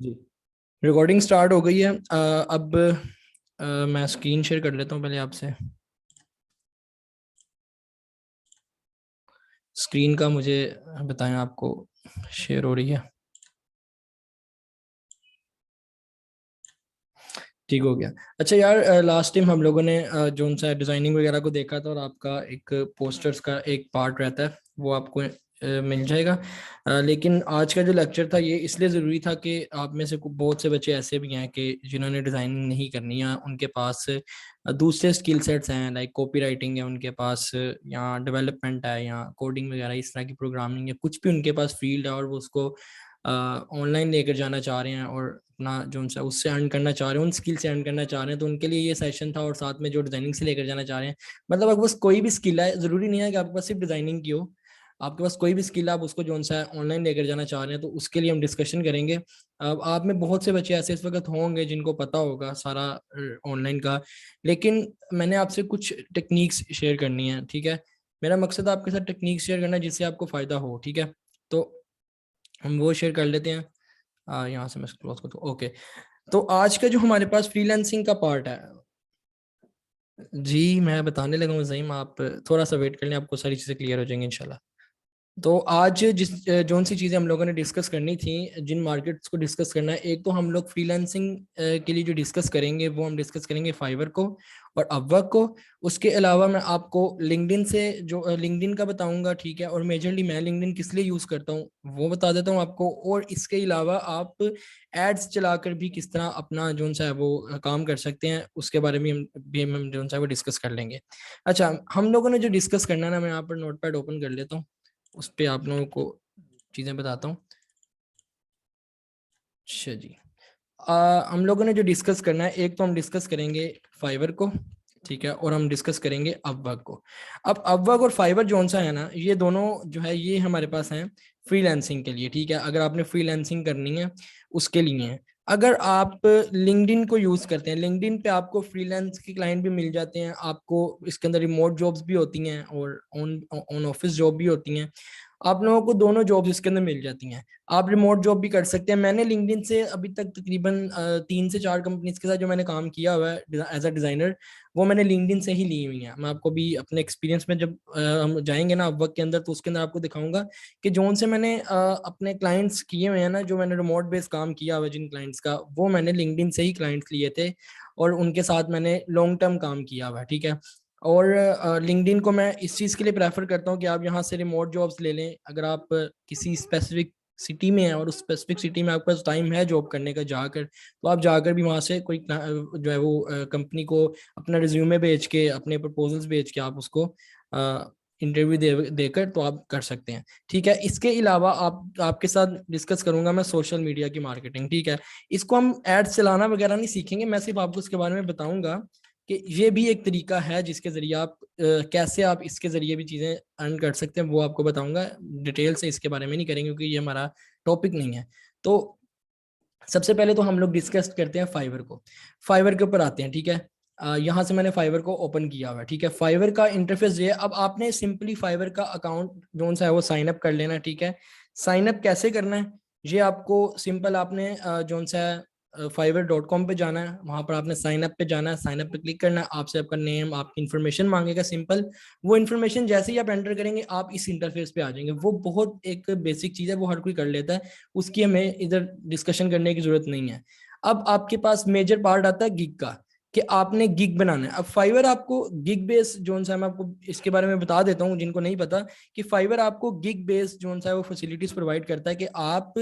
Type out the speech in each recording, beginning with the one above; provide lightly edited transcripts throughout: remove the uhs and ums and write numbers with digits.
जी, recording start हो गई है। अब मैं स्क्रीन शेयर कर लेता हूँ पहले आपसे। स्क्रीन का मुझे बताएं, आपको शेयर हो रही है? ठीक हो गया। अच्छा यार, लास्ट टाइम हम लोगों ने जो सा डिज़ाइनिंग वगैरह को देखा था, और आपका एक पोस्टर्स का एक पार्ट रहता है वो आपको मिल जाएगा। लेकिन आज का जो लेक्चर था ये इसलिए ज़रूरी था कि आप में से बहुत से बच्चे ऐसे भी हैं कि जिन्होंने डिज़ाइनिंग नहीं करनी, या उनके पास दूसरे स्किल सेट्स हैं, लाइक कॉपी राइटिंग है उनके पास, या डेवलपमेंट है, या कोडिंग वगैरह इस तरह की प्रोग्रामिंग है, कुछ भी उनके पास फील्ड है और वो उसको ऑनलाइन लेकर जाना चाह रहे हैं, और अपना जो उनसे उससे अर्न करना चाह रहे हैं, उन स्किल से अर्न करना चाह रहे हैं, तो उनके लिए ये सेशन था। और साथ में जो डिजाइनिंग से लेकर जाना चाह रहे हैं, मतलब अगर बस कोई भी स्किल है, जरूरी नहीं है कि आपके पास सिर्फ डिजाइनिंग की हो, आपके पास कोई भी स्किल है, आप उसको जो सा ऑनलाइन लेकर जाना चाह रहे हैं, तो उसके लिए हम डिस्कशन करेंगे। अब आप में बहुत से बच्चे ऐसे इस वक्त होंगे जिनको पता होगा सारा ऑनलाइन का, लेकिन मैंने आपसे कुछ टेक्निक्स शेयर करनी है, ठीक है? मेरा मकसद आपके साथ टेक्निक्स शेयर करना है जिससे आपको फायदा हो, ठीक है? तो हम वो शेयर कर लेते हैं। यहाँ से मैं क्लोज कर दूँ, ओके। तो आज का जो हमारे पास फ्रीलांसिंग का पार्ट है, जी मैं बताने लगा हूँ ज़हीम, आप थोड़ा सा वेट कर लें, आपको सारी चीज़ें क्लियर हो जाएंगी इंशाल्लाह। तो आज जिस जोन सी चीज़ें हम लोगों ने डिस्कस करनी थी, जिन मार्केट्स को डिस्कस करना है, एक तो हम लोग फ्रीलांसिंग के लिए जो डिस्कस करेंगे वो हम डिस्कस करेंगे फाइवर को और अपवर्क को। उसके अलावा मैं आपको लिंक्डइन से जो लिंक्डइन का बताऊंगा, ठीक है? और मेजरली मैं लिंक्डइन किस लिए यूज़ करता हूँ वो बता देता हूँ आपको। और इसके अलावा आप एड्स चलाकर भी किस तरह अपना जो सा है वो काम कर सकते हैं, उसके बारे में हम जो सा है वो डिस्कस कर लेंगे। अच्छा, हम लोगों ने जो डिस्कस करना है ना, मैं यहाँ पर नोट पैड ओपन कर लेता हूँ, उस पर आप लोगों को चीज़ें बताता हूँ। अच्छा जी, हम लोगों ने जो डिस्कस करना है, एक तो हम डिस्कस करेंगे फाइवर को, ठीक है? और हम डिस्कस करेंगे अपवर्क को। अब अपवर्क और फाइवर जोन सा है ना, ये दोनों जो है ये हमारे पास हैं फ्रीलांसिंग के लिए, ठीक है? अगर आपने फ्रीलांसिंग करनी है उसके लिए है। अगर आप लिंक्डइन को यूज़ करते हैं, लिंक्डइन पे आपको फ्रीलांस के क्लाइंट भी मिल जाते हैं, आपको इसके अंदर रिमोट जॉब्स भी होती हैं और ऑन ऑन ऑफिस जॉब भी होती हैं। आप लोगों को दोनों जॉब्स इसके अंदर मिल जाती हैं। आप रिमोट जॉब भी कर सकते हैं। मैंने लिंक्डइन से अभी तक तकरीबन 3 से 4 कंपनीज के साथ जो मैंने काम किया हुआ है एज अ डिज़ाइनर, वो मैंने लिंक्डइन से ही ली हुई है। मैं आपको भी अपने एक्सपीरियंस में जब हम जाएंगे ना वर्क के अंदर, तो उसके अंदर आपको दिखाऊंगा कि जोन से मैंने अपने क्लाइंट्स किए हुए हैं ना, जो मैंने रिमोट बेस्ड काम किया हुआ है जिन क्लाइंट्स का, वो मैंने लिंक्डइन से ही क्लाइंट्स लिए थे और उनके साथ मैंने लॉन्ग टर्म काम किया हुआ है, ठीक है? और लिंक्डइन को मैं इस चीज़ के लिए प्रेफर करता हूँ कि आप यहाँ से रिमोट जॉब्स ले लें। अगर आप किसी स्पेसिफिक सिटी में है और उस स्पेसिफिक सिटी में आपके पास टाइम है जॉब करने का जाकर, तो आप जाकर भी वहाँ से कोई जो है वो कंपनी को अपना रिज्यूमे भेज के, अपने प्रपोजल्स भेज के आप उसको इंटरव्यू देकर तो आप कर सकते हैं, ठीक है? इसके अलावा आप आपके साथ डिस्कस करूंगा मैं सोशल मीडिया की मार्केटिंग, ठीक है? इसको हम एड्स चलाना वगैरह नहीं सीखेंगे, मैं सिर्फ आपको इसके बारे में बताऊंगा कि ये भी एक तरीका है जिसके जरिए आप कैसे आप इसके जरिए भी चीज़ें अर्न कर सकते हैं, वो आपको बताऊंगा। डिटेल से इसके बारे में नहीं करेंगे क्योंकि ये हमारा टॉपिक नहीं है। तो सबसे पहले तो हम लोग डिस्कस करते हैं फाइवर को। फाइवर के ऊपर आते हैं, ठीक है? यहाँ से मैंने फाइवर को ओपन किया हुआ है, ठीक है? फाइवर का इंटरफेस ये है। अब आपने सिंपली फाइवर का अकाउंट जो सा है वो साइन अप कर लेना, ठीक है? साइन अप कैसे करना है, ये आपको सिंपल आपने जो सा fiverr.com पे जाना है, वहां पर आपने साइन अप पे जाना है, साइन अप पे क्लिक करना है, आपसे आपका नेम, आपकी इन्फॉर्मेशन मांगेगा सिंपल। वो इन्फॉर्मेशन जैसे ही आप एंटर करेंगे आप इस इंटरफेस पे आ जाएंगे। वो बहुत एक बेसिक चीज़ है, वो हर कोई कर लेता है, उसकी हमें इधर डिस्कशन करने की जरूरत नहीं है। अब आपके पास मेजर पार्ट आता है गिग का, कि आपने गिग बनाना है। अब फाइवर आपको गिग बेस जोन सा, मैं आपको इसके बारे में बता देता हूँ जिनको नहीं पता, कि फाइवर आपको गिग बेस जोन सा है वो फैसिलिटीज प्रोवाइड करता है कि आप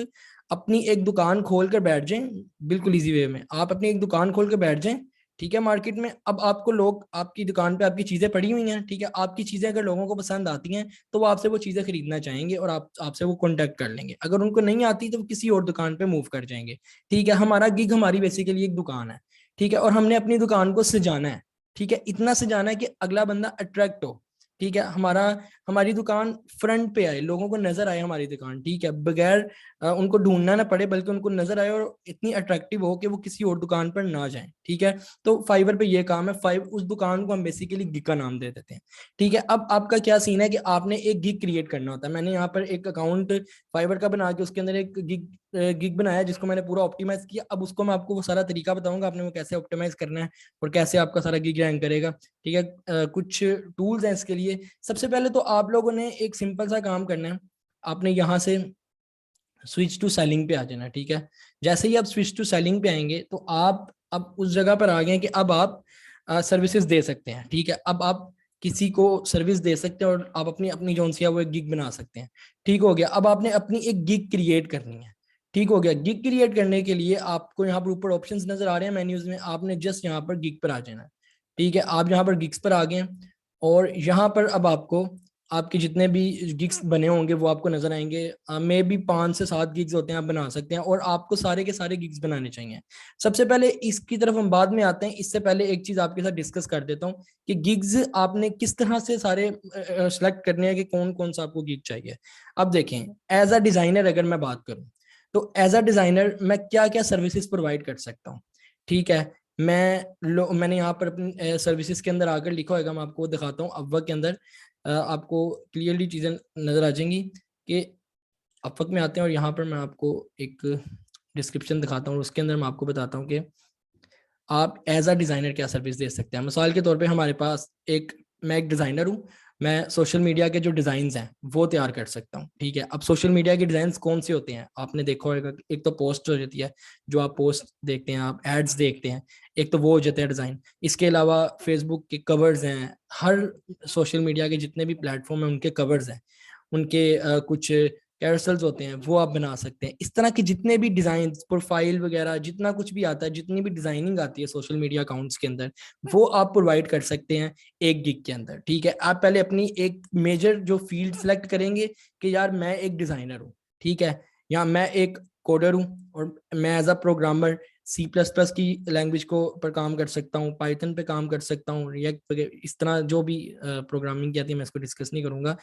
अपनी एक दुकान खोल कर बैठ जाएं। बिल्कुल इजी वे में आप अपनी एक दुकान खोल कर बैठ जाएं, ठीक है? मार्केट में अब आपको लोग आपकी दुकान पे आपकी चीजें पड़ी हुई हैं, ठीक है? आपकी चीजें अगर लोगों को पसंद आती हैं तो वो आपसे वो चीजें खरीदना चाहेंगे और आप आपसे वो कांटेक्ट कर लेंगे। अगर उनको नहीं आती तो वो किसी और दुकान पे मूव कर जाएंगे, ठीक है? हमारा गिग हमारी बेसिकली एक दुकान है, ठीक है? और हमने अपनी दुकान को सजाना है, ठीक है? इतना सजाना है कि अगला बंदा अट्रैक्ट हो, ठीक है, हमारी दुकान फ्रंट पे आए, लोगों को नजर आए हमारी दुकान, ठीक है, बगैर उनको ढूंढना ना पड़े, बल्कि उनको नजर आए और इतनी अट्रैक्टिव हो कि वो किसी और दुकान पर ना जाएं। ठीक है, तो फाइवर पे ये काम है, फाइव उस दुकान को हम बेसिकली गिग का नाम दे देते हैं। ठीक है, अब आपका क्या सीन है कि आपने एक गिग क्रिएट करना होता है। मैंने यहाँ पर एक अकाउंट फाइवर का बना के उसके अंदर एक गिग बनाया, जिसको मैंने पूरा ऑप्टिमाइज किया। अब उसको मैं आपको वो सारा तरीका बताऊंगा आपने वो कैसे ऑप्टिमाइज करना है और कैसे आपका सारा गिग रैंक करेगा। ठीक है, कुछ टूल्स हैं इसके लिए। सबसे पहले तो आप लोगों ने एक सिंपल सा काम करना है, आपने यहाँ से स्विच टू सेलिंग पे आ जाना। ठीक है, जैसे ही आप स्विच टू सेलिंग पे आएंगे तो आप अब उस जगह पर आ गए कि अब आप सर्विसेज दे सकते हैं। ठीक है, अब आप किसी को सर्विस दे सकते हैं और आप अपनी अपनी जोन सी है वो एक गिग बना सकते हैं। ठीक हो गया, अब आपने अपनी एक गिग क्रिएट करनी है। ठीक हो गया, गिग क्रिएट करने के लिए आपको यहाँ पर ऊपर ऑप्शंस नजर आ रहे हैं मेन्यूज में, आपने जस्ट यहाँ पर गिग पर आ जाना है। ठीक है, आप यहाँ पर गिग्स पर आ गए और यहाँ पर अब आपको आपके जितने भी गिग्स बने होंगे वो आपको नजर आएंगे। मे भी 5 से 7 गिग्स होते हैं, आप बना सकते हैं और आपको सारे के सारे गिग्स बनाने चाहिए। सबसे पहले इसकी तरफ हम बाद में आते हैं, इससे पहले एक चीज आपके साथ डिस्कस कर देता हूँ कि गिग्स आपने किस तरह से सारे सेलेक्ट करने हैं कि कौन कौन सा आपको गिग चाहिए। अब देखें, एज अ डिजाइनर अगर मैं बात करूं तो एज अ डिजाइनर मैं क्या क्या सर्विसेज प्रोवाइड कर सकता हूँ। ठीक है, मैंने यहाँ पर अपनी सर्विसेज के अंदर आकर लिखा होगा, मैं आपको दिखाता हूँ। अपवर्क के अंदर आपको क्लियरली चीज़ें नज़र आ जाएंगी कि अपवर्क में आते हैं और यहाँ पर मैं आपको एक डिस्क्रिप्शन दिखाता हूँ, उसके अंदर मैं आपको बताता हूँ कि आप एज अ डिज़ाइनर क्या सर्विस दे सकते हैं। मिसाल के तौर पे हमारे पास मैं एक डिज़ाइनर हूँ, मैं सोशल मीडिया के जो डिज़ाइंस हैं वो तैयार कर सकता हूँ। ठीक है, अब सोशल मीडिया के डिज़ाइंस कौन से होते हैं आपने देखा होगा, एक तो पोस्ट हो जाती है, जो आप पोस्ट देखते हैं, आप एड्स देखते हैं, एक तो वो हो जाता है डिज़ाइन। इसके अलावा फेसबुक के कवर्स हैं, हर सोशल मीडिया के जितने भी प्लेटफॉर्म हैं उनके कवर्स हैं, उनके कुछ कैरोसेल्स होते हैं वो आप बना सकते हैं। इस तरह के जितने भी डिजाइन, प्रोफाइल वगैरह जितना कुछ भी आता है, जितनी भी डिजाइनिंग आती है सोशल मीडिया अकाउंट्स के अंदर, वो आप प्रोवाइड कर सकते हैं एक गिग के अंदर। ठीक है, आप पहले अपनी एक मेजर जो फील्ड सेलेक्ट करेंगे कि यार मैं एक डिजाइनर हूँ, ठीक है, या मैं एक कोडर हूँ और मैं as a programmer C plus plus की लैंग्वेज को पर काम कर सकता हूँ, पाइथन पे काम कर सकता हूँ, रिएक्ट इस तरह जो भी प्रोग्रामिंग की आती है मैं इसको डिस्कस नहीं करूंगा।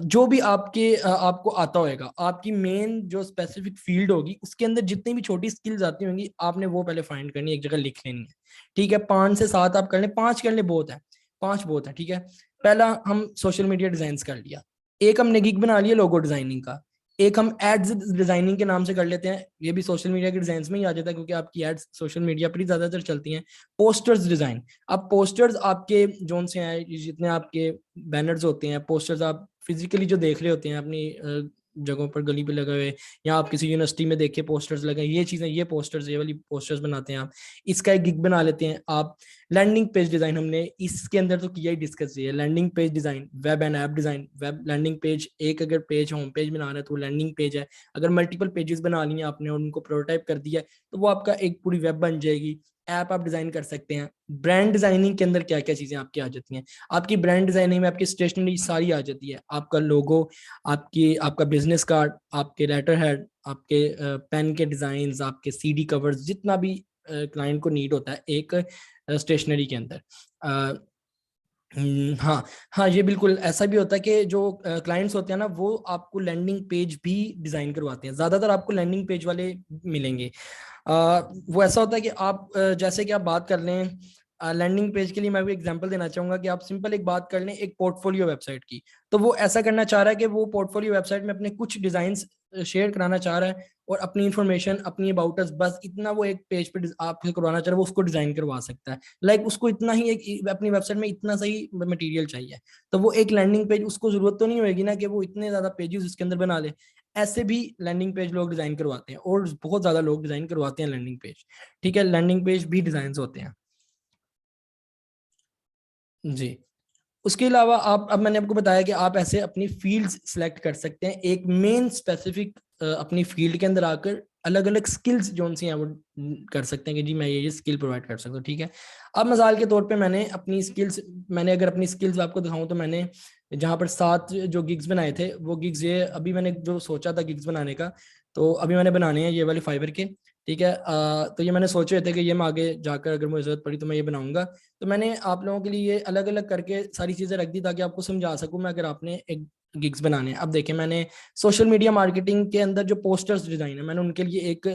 जो भी आपको आता होगा, आपकी मेन जो स्पेसिफिक फील्ड होगी उसके अंदर जितनी भी छोटी स्किल्स आती होंगी आपने वो पहले फाइंड करनी है, एक जगह लिख लेनी है। ठीक है, 5 से 7 आप कर लें, 5 कर ले बहुत है, 5 बहुत है। ठीक है, पहला हम सोशल मीडिया डिजाइन कर लिया, एक हमने गिग बना लिया लोगो डिजाइनिंग का, एक हम एड्स डिजाइनिंग के नाम से कर लेते हैं, ये भी सोशल मीडिया के डिजाइन में ही आ जाता है क्योंकि आपकी एड्स सोशल मीडिया पर ही ज्यादातर चलती हैं। पोस्टर्स डिजाइन, अब पोस्टर्स आपके जोन से हैं, जितने आपके बैनर्स होते हैं, पोस्टर्स आप फिजिकली जो देख रहे होते हैं अपनी जगहों पर गली पे लगे हुए, या आप किसी यूनिवर्सिटी में देखे पोस्टर्स लगे, ये चीजें, ये पोस्टर्स, ये वाली पोस्टर्स बनाते हैं आप, इसका एक गिग बना लेते हैं आप। लैंडिंग पेज डिजाइन हमने इसके अंदर तो किया ही, डिस्कस किया, landing page design, web and app design. Web landing page एक अगर पेज होम पेज बना रहे हैं तो लैंडिंग पेज है, अगर मल्टीपल पेजेस बना लिए आपने और उनको प्रोटोटाइप कर दिया तो वो आपका एक पूरी वेब बन जाएगी। ऐप आप डिजाइन कर सकते हैं। ब्रांड डिजाइनिंग के अंदर क्या क्या चीजें आपकी आ जाती हैं, आपकी ब्रांड डिजाइनिंग में आपकी स्टेशनरी सारी आ जाती है, आपका लोगो, आपका बिजनेस कार्ड, आपके लेटर हेड, आपके पेन के डिजाइन, आपके सीडी कवर्स, जितना भी क्लाइंट को नीड होता है एक स्टेशनरी के अंदर। हाँ हाँ, ये बिल्कुल ऐसा भी होता है कि जो क्लाइंट्स होते हैं ना वो आपको लैंडिंग पेज भी डिजाइन करवाते हैं, ज्यादातर आपको लैंडिंग पेज वाले मिलेंगे। वो ऐसा होता है कि आप जैसे कि आप बात कर लें लैंडिंग पेज के लिए, मैं भी एग्जांपल देना चाहूंगा कि आप सिंपल एक बात कर लें एक पोर्टफोलियो वेबसाइट की, तो वो ऐसा करना चाह रहा है कि वो पोर्टफोलियो वेबसाइट में अपने कुछ डिजाइन शेयर कराना चाह रहा है और अपनी इंफॉर्मेशन, अपनी अबाउट अस, बस इतना वो एक पेज पे आपसे करवाना चाह रहा है, वो उसको डिजाइन करवा सकता है। लाइक उसको इतना ही एक अपनी वेबसाइट में इतना सही मटेरियल चाहिए, तो वो एक लैंडिंग पेज, उसको जरूरत तो नहीं होगी ना कि वो इतने ज्यादा पेजेस उसके अंदर बना ले। ऐसे भी लैंडिंग पेज लोग डिजाइन करवाते हैं और बहुत ज्यादा लोग डिजाइन करवाते हैं लैंडिंग पेज। ठीक है, लैंडिंग पेज भी डिजाइन होते हैं जी। उसके अलावा आप, अब मैंने आपको बताया कि आप ऐसे अपनी फील्ड्स सेलेक्ट कर सकते हैं, एक मेन स्पेसिफिक अपनी फील्ड के अंदर आकर अलग अलग स्किल्स जो सी हैं वो कर सकते हैं कि जी मैं ये स्किल प्रोवाइड कर सकता हूँ। ठीक है, अब मिसाल के तौर पे मैंने अगर अपनी स्किल्स आपको दिखाऊं तो मैंने जहाँ पर 7 जो गिग्स बनाए थे वो गिग्स, ये अभी मैंने जो सोचा था गिग्स बनाने का, तो अभी मैंने बनाने हैं ये वाले फाइबर के। ठीक है। तो ये मैंने सोचे थे कि ये मैं आगे जाकर अगर मुझे जरूरत पड़ी तो मैं ये बनाऊंगा। तो मैंने आप लोगों के लिए ये अलग अलग करके सारी चीजें रख दी ताकि आपको समझा सकूं मैं, अगर आपने एक गिग्स बनाने हैं। अब देखिए, मैंने सोशल मीडिया मार्केटिंग के अंदर जो पोस्टर्स डिजाइन है, मैंने उनके लिए एक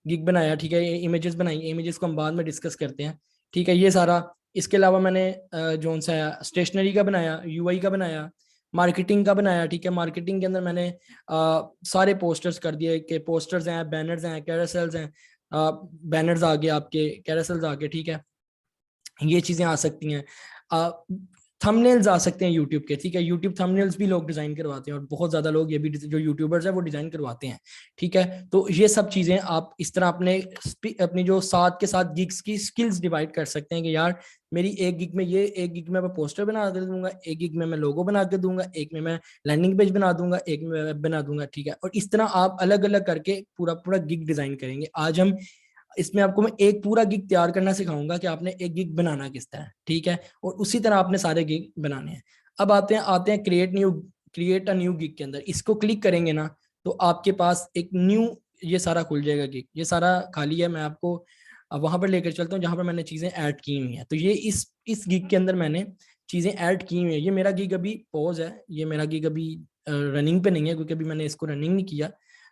गिग बनाया। ठीक है, इमेजेस बनाई, इमेजेस को हम बाद में डिस्कस करते हैं। ठीक है, ये सारा। इसके अलावा मैंने जो सा स्टेशनरी का बनाया, यूआई का बनाया, मार्केटिंग का बनाया। ठीक है, मार्केटिंग के अंदर मैंने सारे पोस्टर्स कर दिए कि पोस्टर्स हैं, बैनर्स हैं, कैरोसेल्स हैं। बैनर्स आ गए आपके, कैरोसेल्स आ गए। ठीक है, ये चीजें आ सकती हैं। थंबनेल्स आ सकते हैं यूट्यूब के। ठीक है, यूट्यूब थंबनेल्स भी लोग डिजाइन करवाते हैं, और बहुत ज्यादा लोग ये भी जो यूट्यूबर्स हैं वो डिजाइन करवाते हैं। ठीक है, तो ये सब चीजें आप इस तरह अपनी जो साथ के साथ गिग्स की स्किल्स डिवाइड कर सकते हैं कि यार मेरी एक गिग में ये, एक गिग में मैं पोस्टर बना के दूंगा, एक गिग में मैं लोगो बना के दूंगा, एक में मैं लैंडिंग पेज बना दूंगा, एक में वेब बना दूंगा। ठीक है, और इस तरह आप अलग अलग करके पूरा पूरा गिग डिजाइन करेंगे। आज हम इसमें आपको मैं एक पूरा गिग तैयार करना सिखाऊंगा कि आपने एक गिग बनाना किस तरह। ठीक है, और उसी तरह आपने सारे गिग बनाने हैं। अब आते हैं क्रिएट अ न्यू गिग के अंदर। इसको क्लिक करेंगे ना तो आपके पास एक न्यू ये सारा खुल जाएगा गिग। ये सारा खाली है, मैं आपको वहां पर लेकर चलता हूँ जहां पर मैंने चीजें ऐड की हुई हैं। तो ये इस गिग के अंदर मैंने चीजें ऐड की हुई है। ये मेरा गिग अभी पॉज है, ये मेरा गिग अभी रनिंग पे नहीं है क्योंकि अभी मैंने इसको रनिंग नहीं किया।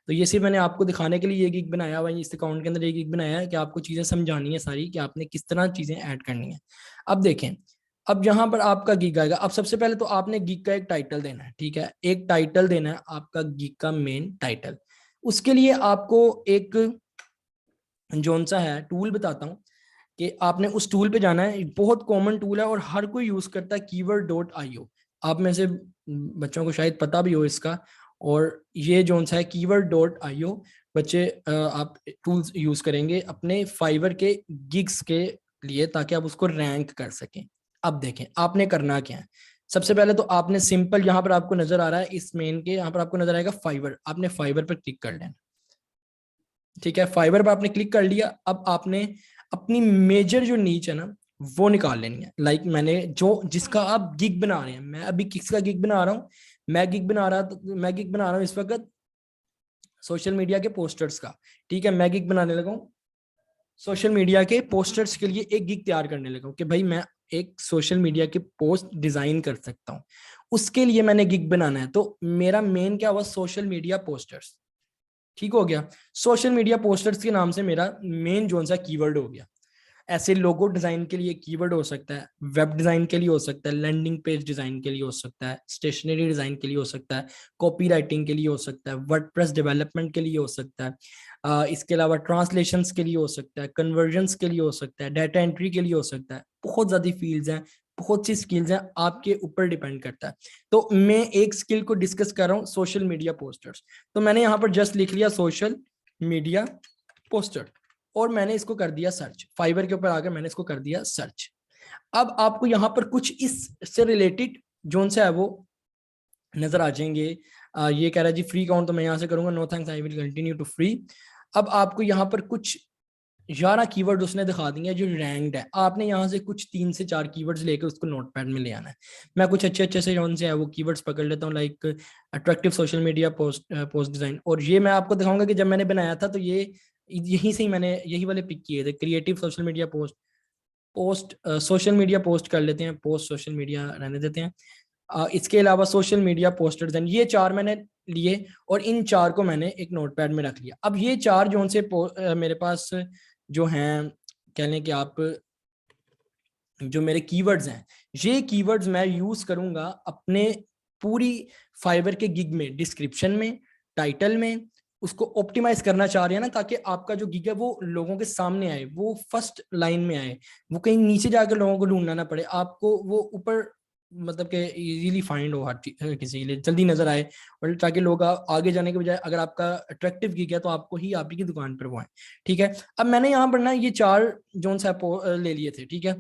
तो ये सिर्फ मैंने आपको दिखाने के लिए ये गिग बनाया हुआ है, इस अकाउंट के अंदर ये गिग बनाया है कि आपको चीजें समझानी है सारी कि आपने किस तरह चीजें ऐड करनी है। अब देखें, अब यहाँ पर आपका गिग आएगा। अब सबसे पहले तो आपने गिग का एक टाइटल देना है। ठीक है, एक टाइटल देना है आपका गिग का मेन टाइटल। उसके लिए आपको एक जोन सा है टूल बताता हूँ कि आपने उस टूल पे जाना है। बहुत कॉमन टूल है और हर कोई यूज करता है, कीवर्ड.io। आप में से बच्चों को शायद पता भी हो इसका। और ये जोन सा है कीवर्ड.io। बच्चे आप टूल्स यूज करेंगे अपने फाइवर के गिग्स के लिए ताकि आप उसको रैंक कर सकें। अब देखें आपने करना क्या है। सबसे पहले तो आपने सिंपल, यहाँ पर आपको नजर आ रहा है इस मेन के, यहाँ पर आपको नजर आएगा फाइवर। आपने फाइवर पर क्लिक कर लेना। ठीक है, फाइबर पर आपने क्लिक कर लिया। अब आपने अपनी मेजर जो नीच है ना वो निकाल लेनी है। लाइक मैंने जो जिसका आप गिग बना रहे हैं, मैं अभी किसका गिग बना रहा हूँ, मैं गिग बना रहा हूँ इस वक्त सोशल मीडिया के पोस्टर्स का। ठीक है, मैं गिग बनाने लगा हूँ सोशल मीडिया के पोस्टर्स के लिए, एक गिग तैयार करने लगा हूँ कि भाई मैं एक सोशल मीडिया के पोस्ट डिजाइन कर सकता हूँ। उसके लिए मैंने गिग बनाना है। तो मेरा मेन क्या हुआ, सोशल मीडिया पोस्टर्स। ठीक हो गया, सोशल मीडिया पोस्टर्स के नाम से मेरा मेन जोन सा कीवर्ड हो गया। ऐसे लोगो डिजाइन के लिए कीवर्ड हो सकता है, वेब डिजाइन के लिए हो सकता है, लैंडिंग पेज डिजाइन के लिए हो सकता है, स्टेशनरी डिजाइन के लिए हो सकता है, कॉपी राइटिंग के लिए हो सकता है, वर्डप्रेस डेवलपमेंट के लिए हो सकता है, इसके अलावा ट्रांसलेशंस के लिए हो सकता है, कन्वर्जन्स के लिए हो सकता है, डाटा एंट्री के लिए हो सकता है। बहुत ज्यादा फील्ड्स हैं, बहुत सी स्किल्स हैं, आपके ऊपर डिपेंड करता है। तो मैं एक स्किल को डिस्कस कर रहा हूँ, सोशल मीडिया पोस्टर्स। तो मैंने यहाँ पर जस्ट लिख लिया सोशल मीडिया पोस्टर, और मैंने इसको कर दिया सर्च। फाइवर के ऊपर आकर मैंने इसको कर दिया सर्च। अब आपको यहाँ पर कुछ इससे रिलेटेड जोन से है वो नजर आ जाएंगे। ये कह रहा है जी फ्री काउंट, तो मैं यहाँ से करूंगा no thanks, I will continue to free. अब आपको यहाँ पर कुछ 11 कीवर्ड उसने दिखा दिए जो रैंक्ड है। आपने यहाँ से कुछ 3 से 4 कीवर्ड्स लेकर उसको नोटपैड में ले आना है। मैं कुछ अच्छे अच्छे से जोन से है वो कीवर्ड्स पकड़ लेता हूँ, like attractive social media post design. और ये मैं आपको दिखाऊंगा कि जब मैंने बनाया था तो ये यहीं से ही मैंने यही वाले पिक किए थे। Creative social media post social media post कर लेते हैं, पोस्ट सोशल मीडिया रहने देते हैं। इसके अलावा सोशल मीडिया पोस्टर्स एंड ये 4 मैंने लिए, और इन 4 को मैंने एक नोटपैड में रख लिया। अब ये 4 जोन से मेरे पास जो हैं, कह लें कि आप जो मेरे कीवर्ड्स हैं, ये कीवर्ड्स मैं यूज करूंगा अपने पूरी फाइबर के गिग में, डिस्क्रिप्शन में, टाइटल में। उसको ऑप्टिमाइज करना चाह रहे हैं ना, ताकि आपका जो गिग है वो लोगों के सामने आए, वो फर्स्ट लाइन में आए, वो कहीं नीचे जाकर लोगों को ढूंढना ना पड़े, आपको वो ऊपर मतलब कि इजीली फाइंड हो, हर किसी के लिए जल्दी नजर आए। और ताकि लोग आगे जाने के बजाय, अगर आपका अट्रैक्टिव गिग है तो आपको ही आप ही की दुकान पर वो आए। ठीक है, अब मैंने यहाँ पर ना ये 4 जोन से ले लिए थे। ठीक है,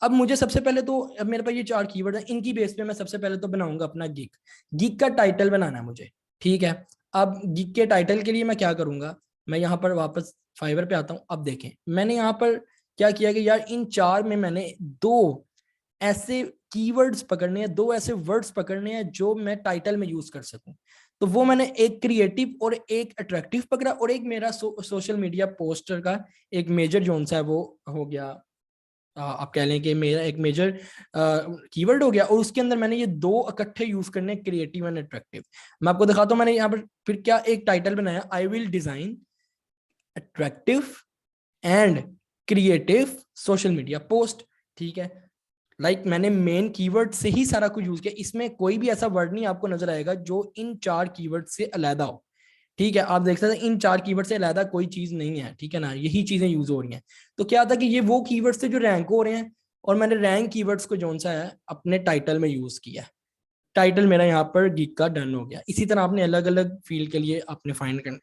अब मुझे सबसे पहले तो, अब मेरे पास ये 4 कीवर्ड हैं, इनकी बेस पे मैं सबसे पहले तो बनाऊंगा अपना गिग। गिग का टाइटल बनाना है मुझे। ठीक है, अब गिग के टाइटल के लिए मैं क्या करूंगा, मैं यहाँ पर वापस फाइवर पे आता हूँ। अब देखें मैंने यहाँ पर क्या किया कि यार इन 4 में मैंने 2 ऐसे कीवर्ड्स पकड़ने हैं, 2 ऐसे वर्ड्स पकड़ने हैं जो मैं टाइटल में यूज कर सकूं। तो वो मैंने एक क्रिएटिव और एक अट्रैक्टिव पकड़ा, और एक मेरा सोशल मीडिया पोस्टर का एक मेजर जोन सा है वो हो गया, आप कह लें कि मेरा एक मेजर कीवर्ड हो गया, और उसके अंदर मैंने ये दो इकट्ठे यूज करने, क्रिएटिव एंड अट्रैक्टिव। मैं आपको दिखाता हूँ मैंने यहाँ पर फिर क्या एक टाइटल बनाया, I will design attractive and creative social media post. ठीक है, मैंने मेन कीवर्ड से ही सारा कुछ यूज किया, इसमें कोई भी ऐसा वर्ड नहीं आपको नजर आएगा जो इन 4 कीवर्ड से अलग हो। ठीक है, आप देख सकते हैं इन 4 कीवर्ड से अलग कोई चीज नहीं है। ठीक है ना, यही चीजें यूज हो रही हैं। तो क्या था कि ये वो कीवर्ड से जो रैंक हो रहे हैं, और मैंने रैंक कीवर्ड्स को जो सा है अपने टाइटल में यूज किया। टाइटल मेरा यहाँ पर गिग का डन हो गया। इसी तरह आपने अलग अलग फील्ड के लिए आपने फाइंड करना।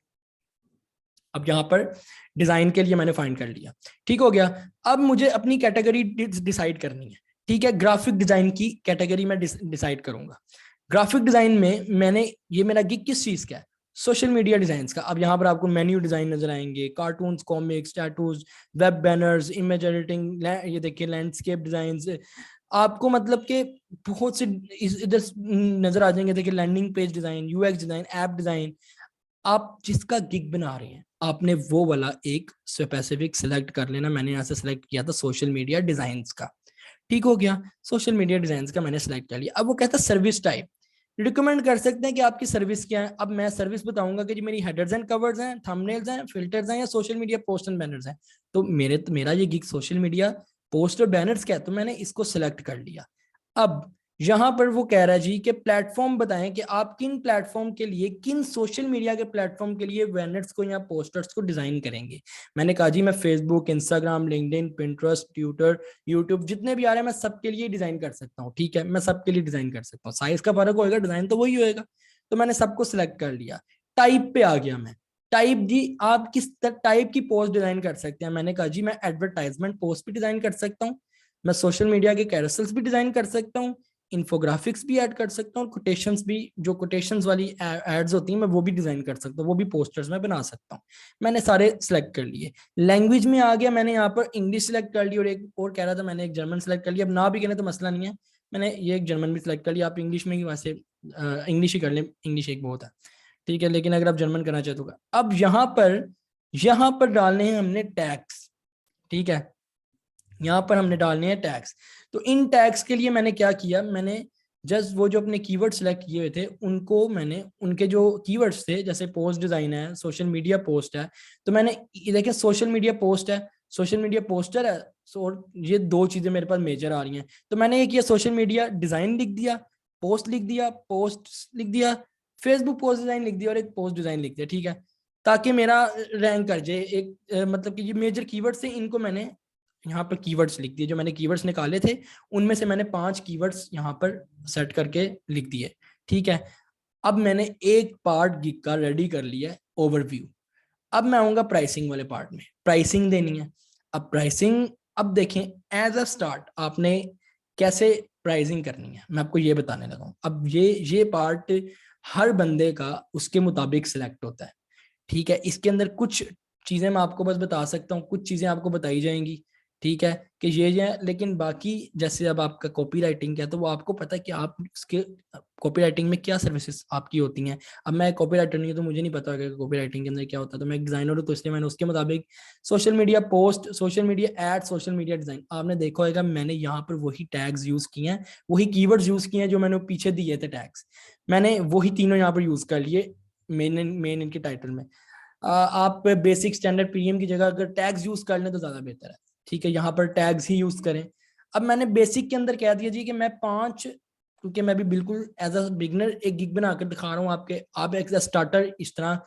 अब यहाँ पर डिजाइन के लिए मैंने फाइंड कर लिया, ठीक हो गया। अब मुझे अपनी कैटेगरी डिसाइड करनी है। ठीक है, ग्राफिक डिजाइन की कैटेगरी में डिसाइड करूंगा। ग्राफिक डिजाइन में मैंने, ये मेरा गिग किस चीज का है, सोशल मीडिया डिजाइन का। अब यहाँ पर आपको मेन्यू डिजाइन नजर आएंगे, cartoons, comics, tattoos, web banners, image editing, ये देखिए लैंडस्केप डिजाइन, आपको मतलब कि बहुत से इधर नजर आ जाएंगे। देखिए landing page design, UX design, app design. आप जिसका गिग बना रहे हैं आपने वो वाला एक स्पेसिफिक सिलेक्ट कर लेना। मैंने यहाँ से सिलेक्ट किया था सोशल मीडिया डिजाइन का। ठीक हो गया, सोशल मीडिया डिजाइन का मैंने सिलेक्ट कर लिया। अब वो कहता है सर्विस टाइप, रिकमेंड कर सकते हैं कि आपकी सर्विस क्या है। अब मैं सर्विस बताऊंगा कि जी मेरी हेडर्स एंड कवर्स हैं, थंबनेल्स हैं, फिल्टर्स हैं, या social media post and banners हैं। तो मेरा ये गिग सोशल मीडिया पोस्ट और बैनर्स क्या है, तो मैंने इसको सिलेक्ट कर लिया। अब यहां पर वो कह रहा है जी कि प्लेटफॉर्म बताएं कि आप किन प्लेटफॉर्म के लिए, किन सोशल मीडिया के प्लेटफॉर्म के लिए बैनर्स को या पोस्टर्स को डिजाइन करेंगे। मैंने कहा जी मैं Facebook, Instagram, LinkedIn, Pinterest, Twitter, YouTube, जितने भी आ रहे हैं मैं सबके लिए डिजाइन कर सकता हूँ। ठीक है, मैं सबके लिए डिजाइन कर सकता हूँ, साइज का फर्क होगा, डिजाइन तो वही होएगा। तो मैंने सबको सिलेक्ट कर लिया। टाइप पे आ गया मैं। टाइप जी आप किस टाइप की पोस्ट डिजाइन कर सकते हैं। मैंने कहा जी मैं एडवर्टाइजमेंट पोस्ट भी डिजाइन कर सकता हूँ, मैं सोशल मीडिया के कैरोसेल्स भी डिजाइन कर सकता हूँ, इन्फोग्राफिक्स भी ऐड कर सकता हूँ, कोटेशंस भी, जो कोटेशंस वाली एड्स होती हैं मैं वो भी डिजाइन कर सकता हूँ, वो भी पोस्टर्स में बना सकता हूँ। मैंने सारे सिलेक्ट कर लिए। लैंग्वेज में आ गया, मैंने यहाँ पर इंग्लिश सिलेक्ट कर ली, और एक और कह रहा था मैंने एक जर्मन सिलेक्ट कर लिया। अब ना भी कहने तो मसला नहीं है, मैंने ये एक जर्मन भी सिलेक्ट कर लिया। आप इंग्लिश में ही वैसे इंग्लिश ही कर लें, इंग्लिश एक बहुत है। ठीक है, लेकिन अगर आप जर्मन करना चाहते हो। अब यहाँ पर डालने हैं हमने टैग्स। ठीक है, यहाँ पर हमने डालने हैं टैग्स। तो इन टैग्स के लिए मैंने क्या किया, मैंने जस्ट वो जो अपने कीवर्ड सेलेक्ट किए हुए थे उनको मैंने, उनके जो कीवर्ड्स थे, जैसे पोस्ट डिजाइन है, सोशल मीडिया पोस्ट है, तो मैंने ये देखिए सोशल मीडिया पोस्ट है, सोशल मीडिया पोस्टर है, और ये दो चीजें मेरे पास मेजर आ रही हैं। तो मैंने ये किया, सोशल मीडिया डिजाइन लिख दिया, पोस्ट लिख दिया, पोस्ट लिख दिया, फेसबुक पोस्ट डिजाइन लिख दिया, और एक पोस्ट डिजाइन लिख दिया। ठीक है, ताकि मेरा रैंक कर जाए एक मतलब कि ये मेजर कीवर्ड्स थे, इनको मैंने यहाँ पर कीवर्ड्स लिख दिए। जो मैंने कीवर्ड्स निकाले थे उनमें से मैंने 5 कीवर्ड्स यहाँ पर सेट करके लिख दिए। ठीक है, अब मैंने एक पार्ट गिग का रेडी कर लिया, ओवरव्यू। अब मैं आऊंगा प्राइसिंग वाले पार्ट में, प्राइसिंग देनी है। अब प्राइसिंग, अब देखें एज अ स्टार्ट आपने कैसे प्राइसिंग करनी है, मैं आपको ये बताने लगा हूं। अब ये पार्ट हर बंदे का उसके मुताबिक सिलेक्ट होता है। ठीक है, इसके अंदर कुछ चीजें मैं आपको बस बता सकता हूँ, कुछ चीजें आपको बताई जाएंगी। ठीक है, कि ये है, लेकिन बाकी जैसे अब आपका कॉपी राइटिंग क्या है तो वो आपको पता है कि आप उसके कॉपी राइटिंग में क्या सर्विसेज आपकी होती हैं। अब मैं कॉपी राइटर नहीं हूँ तो मुझे नहीं पता होगा कॉपी राइटिंग के अंदर क्या होता है, तो मैं एक डिजाइनर हूँ तो इसलिए मैंने उसके मुताबिक social media post, social media ad, social media design, आपने देखा होगा मैंने यहाँ पर वही टैग्स यूज किए हैं, वही कीवर्ड्स यूज किए हैं जो मैंने पीछे दिए थे टैग्स, मैंने वही तीनों यहाँ पर यूज कर लिए मेन इनके टाइटल में। आप बेसिक स्टैंडर्ड प्रीमियम की जगह अगर टैग्स यूज कर लें तो ज्यादा बेहतर है। ठीक है, यहाँ पर टैग्स ही यूज करें। अब मैंने बेसिक के अंदर कह दिया जी कि मैं 5, क्योंकि मैं भी बिल्कुल एज अ बिगनर एक गिग बनाकर दिखा रहा हूँ आपके, आप एक स्टार्टर इस तरह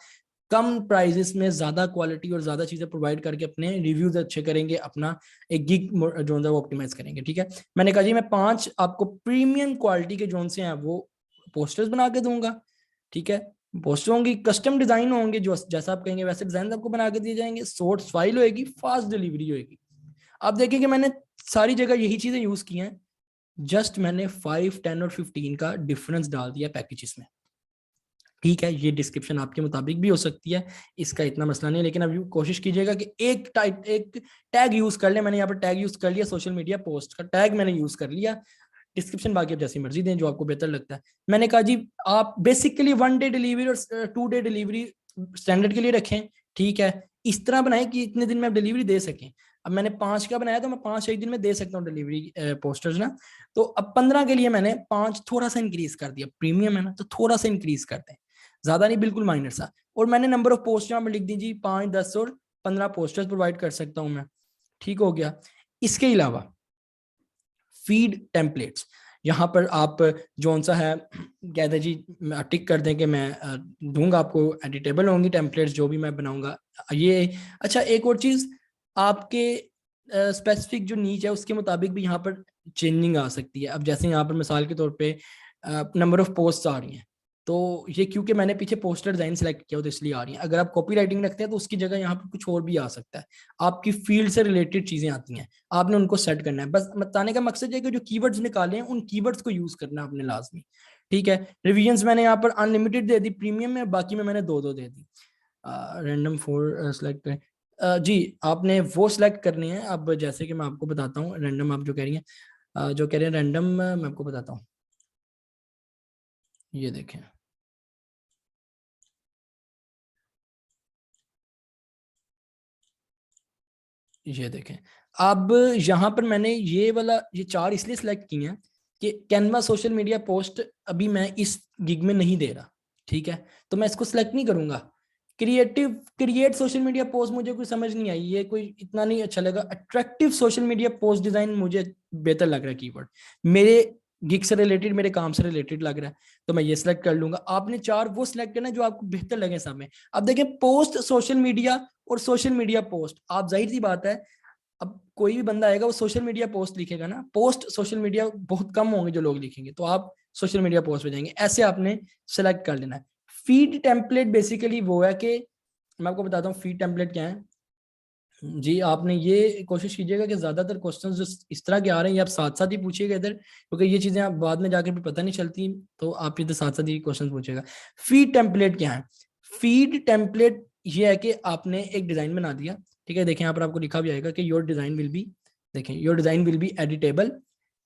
कम प्राइजेस में ज्यादा क्वालिटी और ज्यादा चीजें प्रोवाइड करके अपने रिव्यूज अच्छे करेंगे, अपना एक गिग जो है वो ऑप्टिमाइज करेंगे। ठीक है, मैंने कहा जी मैं 5 आपको प्रीमियम क्वालिटी के जोन से हैं वो पोस्टर्स बना के दूंगा। ठीक है, पोस्टर होंगी, कस्टम डिजाइन होंगे, जो जैसा आप कहेंगे वैसे डिजाइन आपको बना के दिए जाएंगे, सोर्स फाइल होएगी, फास्ट डिलीवरी होएगी। आप देखेंगे मैंने सारी जगह यही चीजें यूज की हैं, जस्ट मैंने 5, 10 और 15 का डिफरेंस डाल दिया पैकेजेस में। ठीक है, ये डिस्क्रिप्शन आपके मुताबिक भी हो सकती है, इसका इतना मसला नहीं है, लेकिन अब कोशिश कीजिएगा कि एक टैग यूज कर ले। मैंने यहाँ पर टैग यूज कर लिया, सोशल मीडिया पोस्ट का टैग मैंने यूज कर लिया। डिस्क्रिप्शन बाकी आप जैसी मर्जी दें जो आपको बेहतर लगता है। मैंने कहा जी आप बेसिकली 1 डे डिलीवरी और 2 डे डिलीवरी स्टैंडर्ड के लिए रखें, ठीक है, इस तरह बनाए कि इतने दिन में आप डिलीवरी दे सकें। अब मैंने 5 का बनाया तो मैं 5 एक दिन में दे सकता हूँ डिलीवरी पोस्टर्स ना। तो अब 15 के लिए मैंने 5 थोड़ा सा इंक्रीज कर दिया, प्रीमियम है ना तो थोड़ा सा इंक्रीज करते हैं, ज्यादा नहीं, बिल्कुल माइनर सा। और मैंने नंबर ऑफ पोस्ट यहाँ पर लिख दी जी 5, 10 और 15 पोस्टर्स प्रोवाइड कर सकता हूँ मैं, ठीक हो गया। इसके अलावा फीड टेम्पलेट्स, यहाँ पर आप जौन सा है कहते जी टिक कर दें कि मैं दूंगा आपको, एडिटेबल होंगी टेम्पलेट्स जो भी मैं बनाऊंगा ये। अच्छा एक और चीज, आपके स्पेसिफिक जो नीच है उसके मुताबिक भी यहाँ पर चेंजिंग आ सकती है। अब जैसे यहाँ पर मिसाल के तौर पे नंबर ऑफ पोस्ट आ रही हैं, तो ये क्योंकि मैंने पीछे पोस्टर डिजाइन सेलेक्ट किया तो इसलिए आ रही हैं। अगर आप कॉपी राइटिंग रखते हैं तो उसकी जगह यहाँ पर कुछ और भी आ सकता है, आपकी फील्ड से रिलेटेड चीजें आती हैं, आपने उनको सेट करना है। बस बताने का मकसद है कि जो कीवर्ड्स निकाले हैं उन कीवर्ड्स को यूज करना है आपने लाजमी, ठीक है। रिवीजन्स मैंने यहाँ पर अनलिमिटेड दे दी प्रीमियम में, बाकी में मैंने 2-2 दे दी। रैंडम 4 सेलेक्ट करें, जी आपने वो सिलेक्ट करनी है। अब जैसे कि मैं आपको बताता हूँ रैंडम, आप जो कह रही हैं जो कह रहे हैं रैंडम, मैं आपको बताता हूँ, ये देखें, ये देखें। अब यहाँ पर मैंने ये वाला ये 4 इसलिए सिलेक्ट किए हैं कि कैनवा सोशल मीडिया पोस्ट अभी मैं इस गिग में नहीं दे रहा, ठीक है, तो मैं इसको सिलेक्ट नहीं करूंगा। क्रिएट सोशल मीडिया पोस्ट मुझे कोई समझ नहीं आई, ये कोई इतना नहीं अच्छा लगा। Attractive social media post design मुझे बेहतर लग रहा है कीवर्ड, मेरे गिग से रिलेटेड, मेरे काम से रिलेटेड लग रहा है, तो मैं ये सिलेक्ट कर लूंगा। आपने 4 वो सिलेक्ट करना जो आपको बेहतर लगे सब में। अब देखें पोस्ट सोशल मीडिया और सोशल मीडिया पोस्ट, आप जाहिर सी बात है अब कोई भी बंदा आएगा वो सोशल मीडिया पोस्ट लिखेगा ना, पोस्ट सोशल मीडिया बहुत कम होंगे जो लोग लिखेंगे, तो आप सोशल मीडिया पोस्ट पे जाएंगे, ऐसे आपने सेलेक्ट कर लेना है। फीड टेम्पलेट बेसिकली वो है कि मैं आपको बताता हूँ फीड टेम्पलेट क्या है जी। आपने ये कोशिश कीजिएगा कि ज्यादातर क्वेश्चंस जो इस तरह के आ रहे हैं ये आप साथ साथ ही पूछिएगा इधर, क्योंकि ये चीजें आप बाद में जाकर भी पता नहीं चलती, तो आप इधर साथ साथ ही क्वेश्चन पूछिएगा। फीड टेम्पलेट क्या है? फीड टेम्पलेट ये है कि आपने एक डिजाइन बना दिया, ठीक है, देखें यहाँ पर आपको लिखा भी आएगा कि योर डिजाइन विल बी, देखें your design will be editable,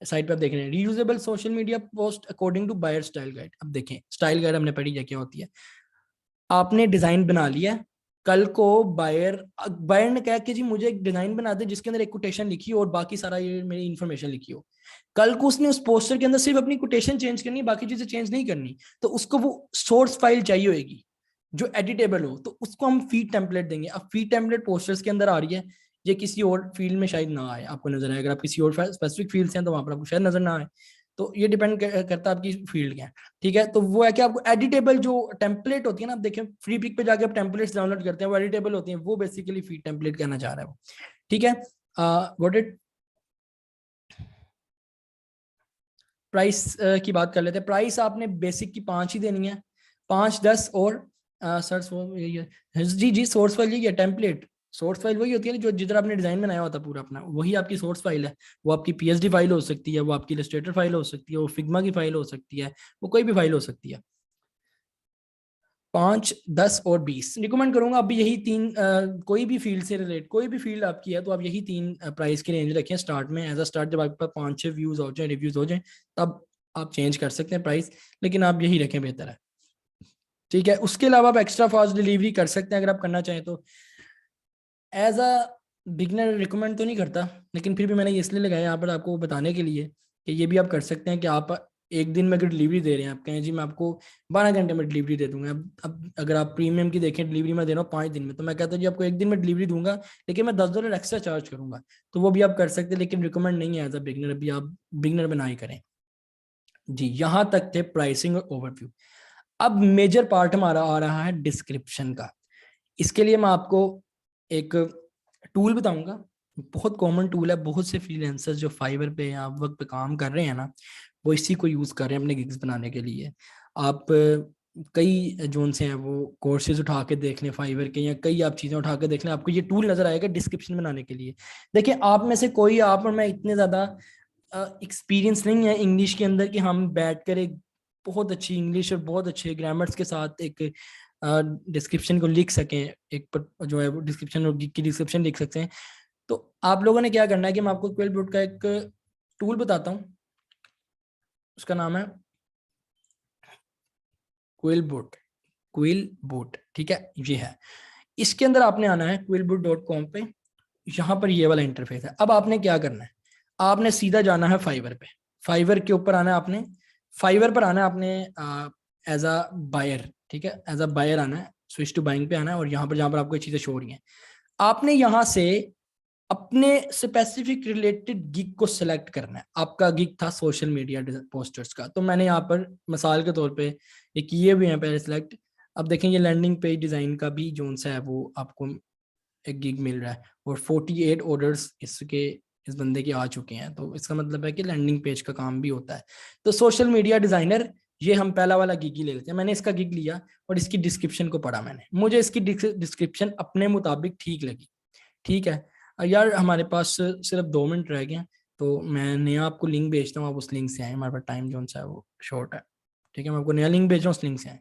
side पे आप देख रहे हैं reusable social media post according to buyer style guide. अब देखें स्टाइल गाइड हमने पढ़ी है क्या होती है। आपने डिजाइन बना लिया, कल को बायर बायर ने कहा कि जी मुझे एक डिजाइन बना दे जिसके अंदर एक कोटेशन लिखी हो और बाकी सारा ये मेरी इन्फॉर्मेशन लिखी हो। कल को उसने उस पोस्टर के अंदर सिर्फ अपनी कोटेशन चेंज करनी, बाकी चीजें चेंज नहीं करनी, तो उसको वो सोर्स फाइल चाहिए होगी जो एडिटेबल हो, तो उसको हम फीड टेम्पलेट देंगे। अब फीड टेम्पलेट पोस्टर्स के अंदर आ रही है, ये किसी और फील्ड में शायद ना आए, आपको नजर आए, अगर आप किसी और स्पेसिफिक फील्ड से हैं तो वहां पर आपको शायद नजर ना आए, तो ये डिपेंड करता है आपकी फील्ड क्या है, ठीक है। तो वो है कि आपको एडिटेबल जो टेम्पलेट होती है ना, आप देखें फ्री पिक पे जाके आप टेम्पलेट्स डाउनलोड करते हैं वो एडिटेबल होती हैं, वो बेसिकली फीड टेम्पलेट कहना चाह रहा है वो, ठीक है। व्हाट इट प्राइस की बात कर लेते हैं। प्राइस आपने बेसिक की 5 ही देनी है, 5, 10 और सोर्स यही है जी जी, सोर्स फाइल यही है टेम्पलेट। सोर्स फाइल वही होती है जो जिधर आपने डिजाइन बनाया होता है पूरा अपना, वही आपकी सोर्स फाइल है। वो आपकी पीएचडी फाइल हो सकती है, वो आपकी इलस्ट्रेटर फाइल हो सकती है, वो फिग्मा की फाइल हो सकती है, वो कोई भी फाइल हो सकती है। 5, 10 और 20 रिकमेंड करूंगा। अभी यही 3 कोई भी फील्ड से रिलेट, कोई भी फील्ड आपकी है तो आप यही 3 प्राइस की रेंज रखें स्टार्ट में, एज अ स्टार्ट। जब आपके पास 5-6 व्यूज हो जाए, रिव्यूज हो जाए, तब आप चेंज कर सकते हैं प्राइस, लेकिन आप यही रखें बेहतर है, ठीक है। उसके अलावा आप एक्स्ट्रा फास्ट डिलीवरी कर सकते हैं अगर आप करना चाहें तो। एज अ बिगनर रिकमेंड तो नहीं करता, लेकिन फिर भी मैंने इसलिए लगाया यहाँ पर आपको बताने के लिए कि ये भी आप कर सकते हैं कि आप एक दिन में अगर डिलीवरी दे रहे हैं, आप कहें जी मैं आपको 12 घंटे में डिलीवरी दे दूंगा। अब अगर आप प्रीमियम की देखें डिलीवरी में दे रहा हूँ 5 दिन में, तो मैं कहता हूँ जी आपको एक दिन में डिलीवरी दूंगा, लेकिन मैं $10 एक्स्ट्रा चार्ज करूंगा, तो वो भी आप कर सकते हैं, लेकिन रिकमेंड नहीं है एज अ बिगनर, अभी आप बिगनर बना ही करें जी। यहाँ तक थे प्राइसिंग और ओवरव्यू। अब मेजर पार्ट हमारा आ रहा है डिस्क्रिप्शन का। इसके लिए मैं आपको एक टूल बताऊंगा, बहुत कॉमन टूल है, बहुत से फ्रीलांसर्स जो फाइवर पे या वर्क पे काम कर रहे हैं ना, वो इसी को यूज कर रहे हैं अपने गिग्स बनाने के लिए। आप कई जोन से हैं वो कोर्सेज उठा के देख लें फाइवर के, या कई आप चीजें उठा के देख लें, आपको ये टूल नजर आएगा डिस्क्रिप्शन बनाने के लिए। देखिए आप में से कोई, आप और मैं इतने ज्यादा एक्सपीरियंस नहीं है इंग्लिश के अंदर कि हम बैठ कर एक बहुत अच्छी इंग्लिश और बहुत अच्छे ग्रामर्स के साथ एक डिस्क्रिप्शन को लिख सकें, एक जो है वो डिस्क्रिप्शन और की डिस्क्रिप्शन लिख सकते हैं। तो आप लोगों ने क्या करना है कि मैं आपको क्विल बोर्ड का एक टूल बताता हूँ, उसका नाम है क्विलबुट, क्विलबुट, ठीक है, ये है। इसके अंदर आपने आना है quillboot.com पे, यहाँ पर ये वाला इंटरफेस है। अब आपने क्या करना है, आपने सीधा जाना है फाइवर पे, फाइवर के ऊपर आना है आपने, फाइवर पर आना है आपने एज अ बायर, ठीक है, एज अ बायर आना है, स्विच टू बाइंग पे आना है, और यहाँ पर जहाँ पर आपको चीजें शो हो रही हैं, आपने यहाँ से अपने स्पेसिफिक रिलेटेड गिग को सिलेक्ट करना है। आपका गिग था सोशल मीडिया पोस्टर्स का, तो मैंने यहाँ पर मिसाल के तौर पे एक ये भी यहाँ पे सिलेक्ट। अब देखें ये लैंडिंग पेज डिजाइन का भी जोन सा है वो आपको एक गिग मिल रहा है, और 48 ऑर्डर्स इसके इस बंदे के आ चुके हैं, तो इसका मतलब है कि लैंडिंग पेज का काम भी होता है। तो सोशल मीडिया डिजाइनर, ये हम पहला वाला गिग ही ले लेते हैं। मैंने इसका गिग लिया और इसकी डिस्क्रिप्शन को पढ़ा मैंने, मुझे इसकी डिस्क्रिप्शन अपने मुताबिक ठीक लगी, ठीक है। यार हमारे पास सिर्फ 2 मिनट रह गए हैं, तो मैं नया आपको लिंक भेजता हूँ, आप उस लिंक से आए, हमारे पास टाइम जोन सा है वो शॉर्ट है, ठीक है, मैं आपको नया लिंक भेज रहा हूँ, उस लिंक से आए।